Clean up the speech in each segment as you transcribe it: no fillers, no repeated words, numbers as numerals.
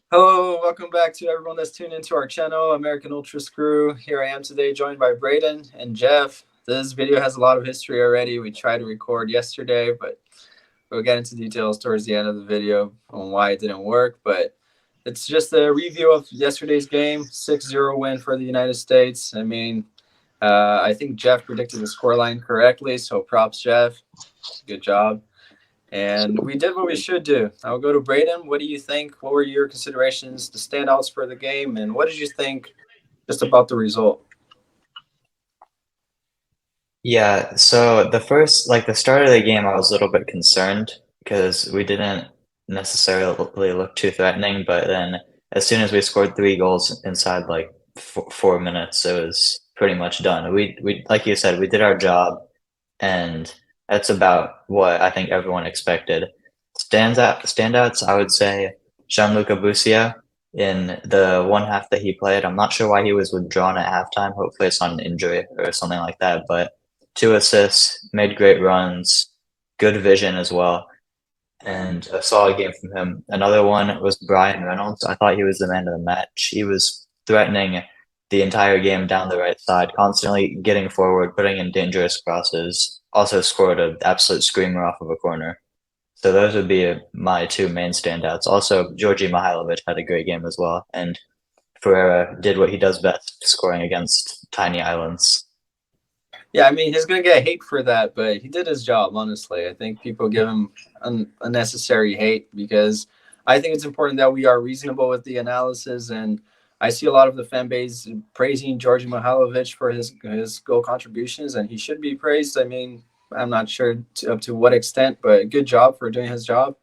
Hello, welcome back to everyone that's tuned into our channel, American Ultra Screw. Here I am today, joined by Braden and Jeff. This video has a lot of history already. We tried to record yesterday, but we'll get into details towards the end of the video on why it didn't work. But it's just a review of yesterday's game, 6-0 win for the United States. I think Jeff predicted the scoreline correctly, so props, Jeff. Good job. And we did what we should do. I'll go to Braden. What do you think? What were your considerations, the standouts for the game, and what did you think just about the result? Yeah, so the start of the game, I was a little bit concerned because we didn't necessarily look too threatening, but then as soon as we scored 3 goals inside like 4 minutes, it was pretty much done. We like you said, we did our job, and that's about what I think everyone expected. Standouts, I would say Gianluca Bussia in the one half that he played. I'm not sure why he was withdrawn at halftime. Hopefully it's not an injury or something like that, but 2 assists, made great runs, good vision as well, and a solid game from him. Another one was Brian Reynolds. I thought he was the man of the match. He was threatening the entire game down the right side, constantly getting forward, putting in dangerous crosses. Also scored an absolute screamer off of a corner. So those would be my two main standouts. Also, Georgi Mihailovic had a great game as well, and Ferreira did what he does best, scoring against tiny islands. Yeah, I mean, he's going to get hate for that, but he did his job, honestly. I think people give him unnecessary hate because I think it's important that we are reasonable with the analysis. And I see a lot of the fan base praising Georgi Mihailovic for his goal contributions, and he should be praised. I mean, I'm not sure up to what extent, but good job for doing his job.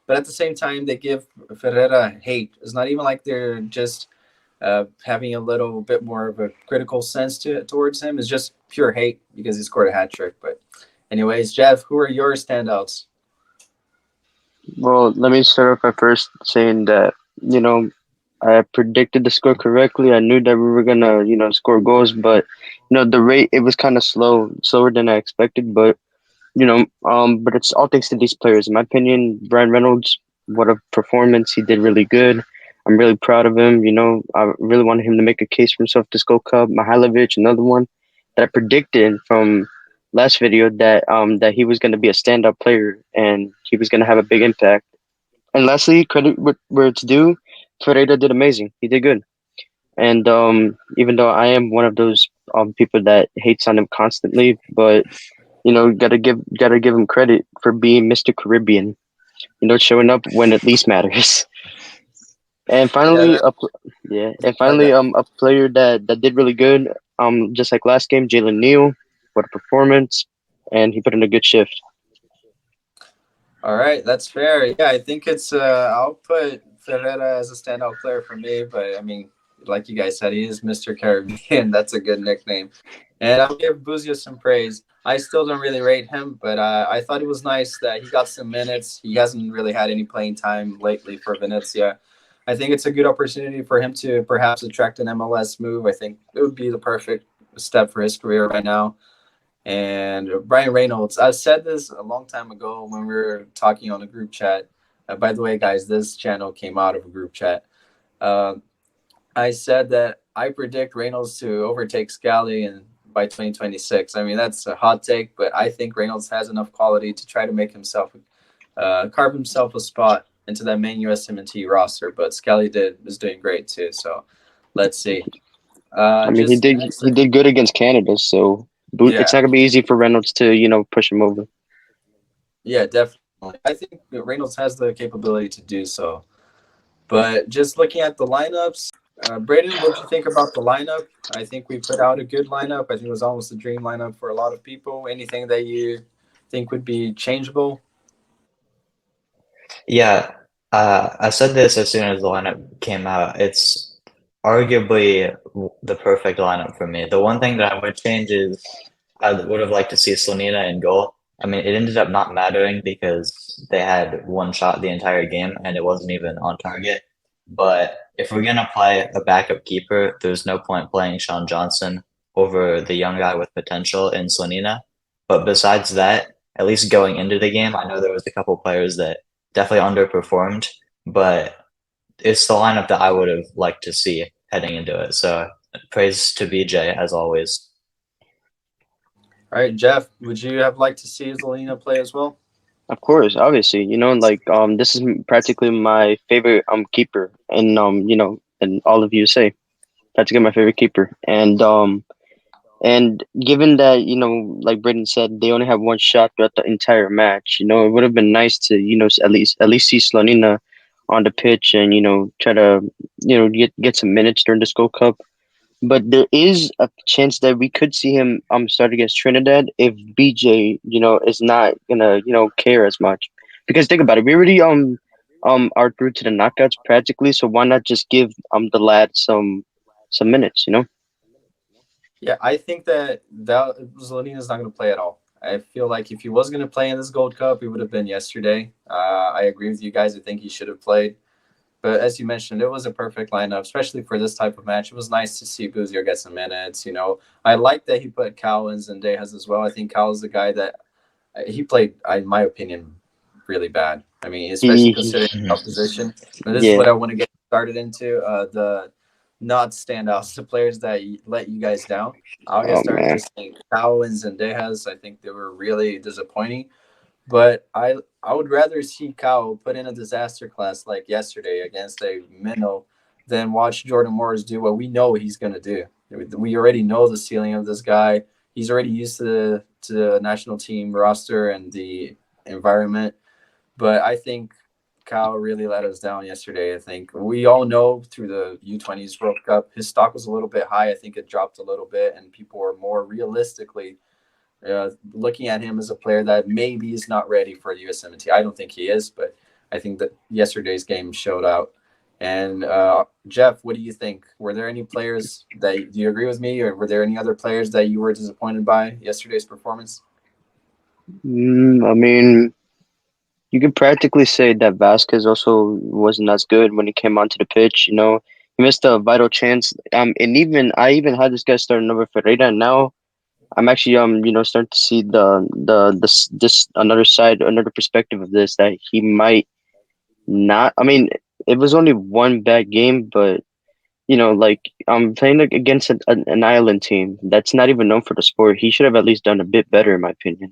But at the same time, they give Ferreira hate. It's not even like they're just having a little bit more of a critical sense towards him. Is just pure hate because he scored a hat trick. But anyways, Jeff, who are your standouts? Well, let me start off by first saying that, you know, I predicted the score correctly. I knew that we were gonna, score goals, but the rate it was kind of slower than I expected. But but it's all thanks to these players. In my opinion, Brian Reynolds, what a performance! He did really good. I'm really proud of him. I really wanted him to make a case for himself this Gold Cup. Mihailovic, another one that I predicted from last video that he was going to be a standout player and he was going to have a big impact. And lastly, credit where it's due, Ferreira did amazing. He did good. And even though I am one of those people that hates on him constantly, but gotta give him credit for being Mr. Caribbean. Showing up when it least matters. And Yeah, finally, yeah, and go ahead, finally, Jeff. a player that did really good. Just like last game, Jalen Neal, what a performance, and he put in a good shift. All right, that's fair. Yeah, I think it's. I'll put Ferreira as a standout player for me, but I mean, like you guys said, he is Mr. Caribbean. That's a good nickname. And I'll give Buzio some praise. I still don't really rate him, but I thought it was nice that he got some minutes. He hasn't really had any playing time lately for Venezia. I think it's a good opportunity for him to perhaps attract an MLS move. I think it would be the perfect step for his career right now. And Brian Reynolds, I said this a long time ago when we were talking on a group chat. By the way, guys, this channel came out of a group chat. Uh, I said that I predict Reynolds to overtake Scally in by 2026. I mean, that's a hot take, but I think Reynolds has enough quality to try to make himself carve himself a spot into that main USMNT roster. But Scally is doing great too. So let's see. I mean, he Just did next, he did good against Canada, so it's yeah, not gonna be easy for Reynolds to push him over. yeah, definitely. I think Reynolds has the capability to do so. But just looking at the lineups, Braden, what do you think about the lineup? I think we put out a good lineup. I think it was almost a dream lineup for a lot of people. Anything that you think would be changeable? Yeah, I said this as soon as the lineup came out. It's arguably the perfect lineup for me. The one thing that I would change is I would have liked to see Slonina in goal. I mean, it ended up not mattering because they had one shot the entire game and it wasn't even on target. But if we're gonna play a backup keeper, there's no point playing Sean Johnson over the young guy with potential in Slonina. But besides that, at least going into the game, I know there was a couple players that definitely underperformed, but it's the lineup that I would have liked to see heading into it. So praise to BJ as always. All right, Jeff, would you have liked to see Zelina play as well? Of course, obviously, this is practically my favorite keeper, and and all of you say practically my favorite keeper, and given that like Brendan said, they only have one shot throughout the entire match. It would have been nice to at least see Slonina on the pitch and try to get some minutes during the Gold Cup. But there is a chance that we could see him start against Trinidad if BJ is not gonna care as much. Because think about it, we already are through to the knockouts practically, so why not just give the lad some minutes. Yeah, I think that Zolina's not going to play at all. I feel like if he was going to play in this Gold Cup, it would have been yesterday. I agree with you guys. I think he should have played. But as you mentioned, it was a perfect lineup, especially for this type of match. It was nice to see Boozier get some minutes. I like that he put Cowens and Dejas as well. I think Cowens is the guy that he played, in my opinion, really bad. I mean, especially considering the opposition. And this is Yeah. what I want to get started into. The not standouts, the players that let you guys down. I'll get Oh started man. just saying Cowens and Dejas. I think they were really disappointing. But I would rather see Kyle put in a disaster class like yesterday against a minnow than watch Jordan Morris do what we know he's going to do. We already know the ceiling of this guy. He's already used to the national team roster and the environment. But I think Kyle really let us down yesterday. I think we all know through the U20s World Cup, his stock was a little bit high. I think it dropped a little bit, and people were more realistically looking at him as a player that maybe is not ready for the USMNT. I don't think he is, but I think that yesterday's game showed out. And Jeff, what do you think? Were there any players that do you agree with me, or were there any other players that you were disappointed by yesterday's performance? I mean, you could practically say that Vasquez also wasn't as good when he came onto the pitch. He missed a vital chance. And even I even had this guy starting over Ferreira, and now I'm actually starting to see this another side, another perspective of this that he might not. I mean, it was only one bad game, but like I'm playing against an island team that's not even known for the sport. He should have at least done a bit better, in my opinion.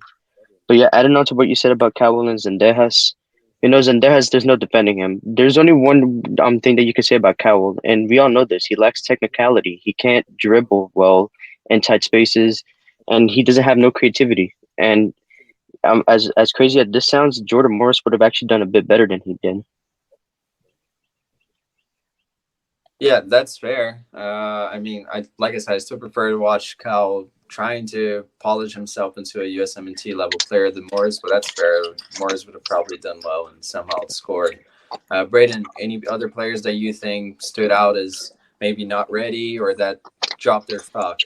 But yeah, adding on to what you said about Cowell and Zendejas, Zendejas, there's no defending him. There's only one thing that you can say about Cowell, and we all know this. He lacks technicality. He can't dribble well in tight spaces, and he doesn't have no creativity. And as crazy as this sounds, Jordan Morris would have actually done a bit better than he did. Yeah, that's fair. I mean, like I said, I still prefer to watch Cal trying to polish himself into a USMNT level player than Morris, but that's fair. Morris would have probably done well and somehow scored. Braden, any other players that you think stood out as maybe not ready or that dropped their stock?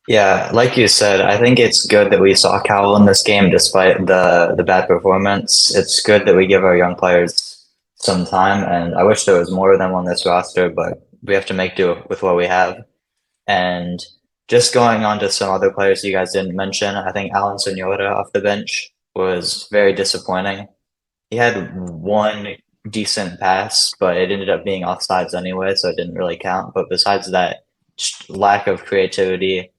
Yeah, like you said, I think it's good that we saw Cowell in this game despite the bad performance. It's good that we give our young players some time, and I wish there was more of them on this roster, but we have to make do with what we have. And just going on to some other players you guys didn't mention, I think Alan Senora off the bench was very disappointing. He had one decent pass, but it ended up being offsides anyway, so it didn't really count. But besides that, just lack of creativity,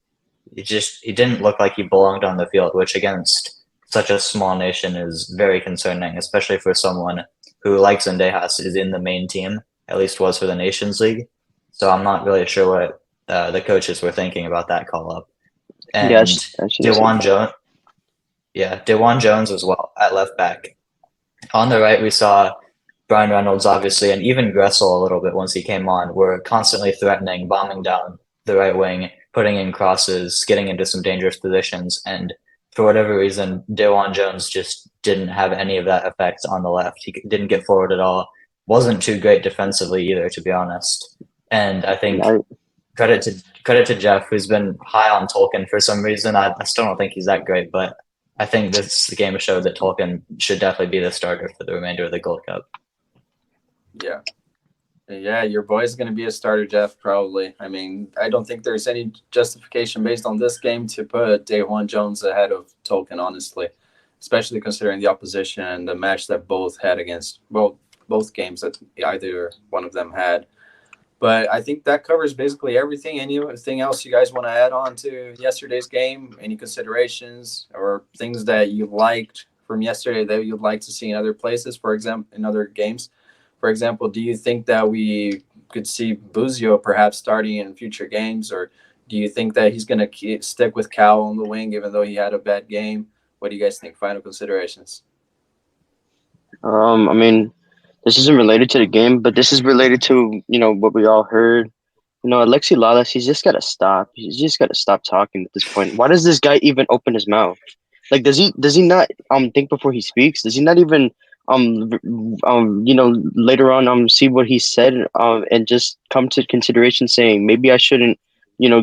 he didn't look like he belonged on the field, which against such a small nation is very concerning, especially for someone who, like Zendejas, is in the main team, at least was for the Nations League. So I'm not really sure what the coaches were thinking about that call up. And Yes, I should have said Dewan that. Jones, yeah, Dewan Jones as well at left back. On the right, we saw Brian Reynolds, obviously, and even Gressel a little bit once he came on, were constantly threatening, bombing down the right wing, putting in crosses, getting into some dangerous positions. And for whatever reason, Dewan Jones just didn't have any of that effect on the left. He didn't get forward at all. Wasn't too great defensively either, to be honest. And I think I, credit to Jeff, who's been high on Tolkien for some reason. I still don't think he's that great, but I think this game showed that Tolkien should definitely be the starter for the remainder of the Gold Cup. Yeah. Yeah, your boy's going to be a starter, Jeff, probably. I mean, I don't think there's any justification based on this game to put Daewon Jones ahead of Tolkien, honestly, especially considering the opposition and the match that both had against, well, both games that either one of them had. But I think that covers basically everything. Anything else you guys want to add on to yesterday's game? Any considerations or things that you liked from yesterday that you'd like to see in other places, for example, in other games? For example, do you think that we could see Buzio perhaps starting in future games, or do you think that he's going to stick with Cal on the wing even though he had a bad game? What do you guys think? Final considerations. I mean, this isn't related to the game, but this is related to, what we all heard. Alexi Lalas, he's just got to stop. He's just got to stop talking at this point. Why does this guy even open his mouth? Like, does he not think before he speaks? Does he not even later on see what he said and just come to consideration saying maybe I shouldn't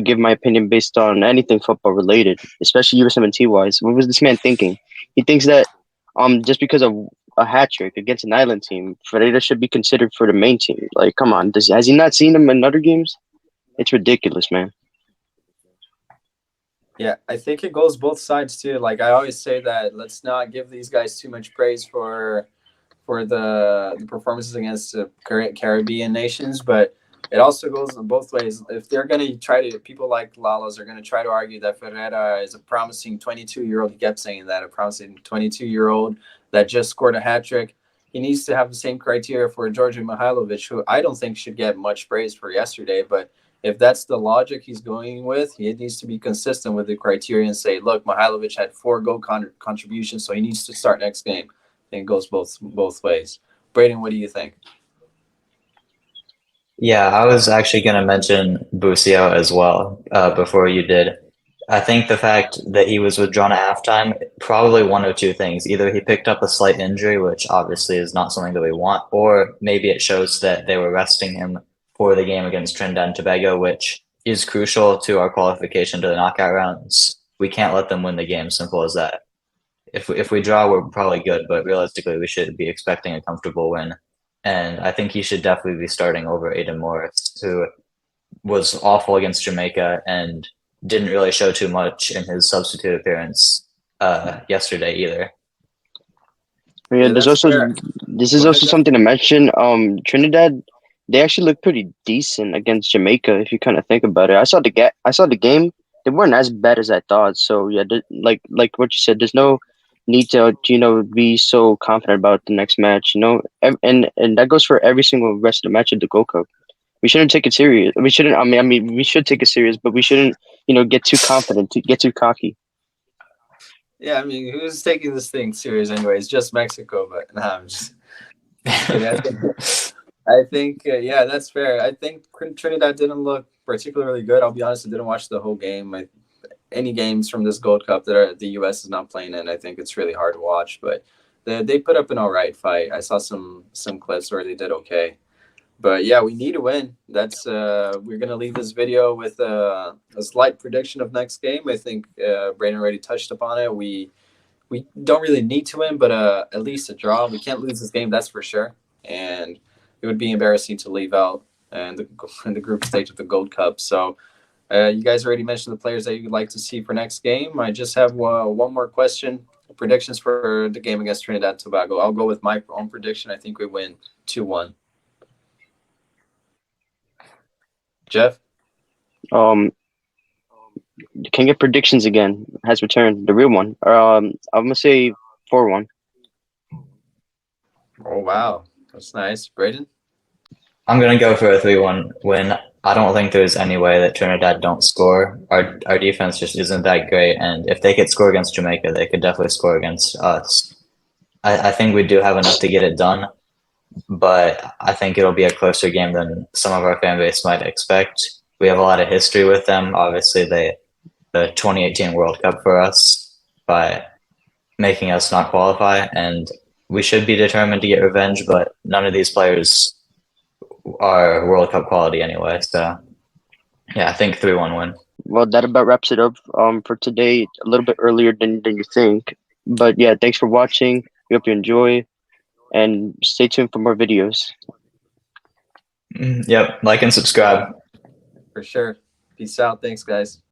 give my opinion based on anything football related, especially USMNT wise. What was this man thinking? He thinks that just because of a hat trick against an island team, Ferreira should be considered for the main team. Like, come on, has he not seen him in other games? It's ridiculous, man. Yeah, I think it goes both sides too. Like I always say that let's not give these guys too much praise for the performances against the Caribbean nations, but it also goes both ways. If they're going to try to, people like Lalas are going to try to argue that Ferreira is a promising 22-year-old. He kept saying that, a promising 22-year-old that just scored a hat trick. He needs to have the same criteria for Georgi Mihailovic, who I don't think should get much praise for yesterday, but if that's the logic he's going with, he needs to be consistent with the criteria and say, look, Mihailovic had 4 goal contributions, so he needs to start next game. I think it goes both ways. Braden, what do you think? Yeah, I was actually going to mention Busio as well before you did. I think the fact that he was withdrawn at halftime, probably one of two things. Either he picked up a slight injury, which obviously is not something that we want, or maybe it shows that they were resting him for the game against Trinidad and Tobago, which is crucial to our qualification to the knockout rounds. We can't let them win the game, simple as that. If we draw, we're probably good, but realistically, we should be expecting a comfortable win. And I think he should definitely be starting over Aiden Morris, who was awful against Jamaica and didn't really show too much in his substitute appearance yesterday either. Yeah, That's fair. this Go is ahead, also Jeff. something to mention. Trinidad, they actually look pretty decent against Jamaica if you kind of think about it. I saw the game. They weren't as bad as I thought. So yeah, like what you said, there's no need to be so confident about the next match. And that goes for every single rest of the match of the Gold Cup. We shouldn't take it serious. We shouldn't. I mean, we should take it serious, but we shouldn't get too confident, to get too cocky. Yeah, I mean, who's taking this thing serious anyways? Just Mexico, but nah, I'm just kidding. Yeah, that's fair. I think Trinidad didn't look particularly good. I'll be honest, I didn't watch the whole game. Any games from this Gold Cup that the U.S. is not playing in, I think it's really hard to watch. But they put up an all right fight. I saw some clips where they did okay. But yeah, we need to win. That's we're gonna leave this video with a slight prediction of next game. I think Brandon already touched upon it. We don't really need to win, but at least a draw. We can't lose this game, that's for sure. And it would be embarrassing to leave out in the group stage of the Gold Cup. So you guys already mentioned the players that you'd like to see for next game. I just have one more question. Predictions for the game against Trinidad and Tobago. I'll go with my own prediction. I think we win 2-1. Jeff? Um, you can get predictions again. Has returned the real one. I'm gonna say 4-1. Oh, wow. That's nice. Braden? I'm gonna go for a 3-1 win. I don't think there's any way that Trinidad don't score. Our defense just isn't that great, and if they could score against Jamaica, they could definitely score against us. I think we do have enough to get it done, but I think it'll be a closer game than some of our fan base might expect. We have a lot of history with them. Obviously, the 2018 World Cup for us by making us not qualify, and we should be determined to get revenge, but none of these players are World Cup quality anyway. So yeah, I think 3-1 win. Well, that about wraps it up for today. A little bit earlier than you think, but yeah, thanks for watching. We hope you enjoy, and stay tuned for more videos. Yep, like and subscribe. For sure. Peace out. Thanks, guys.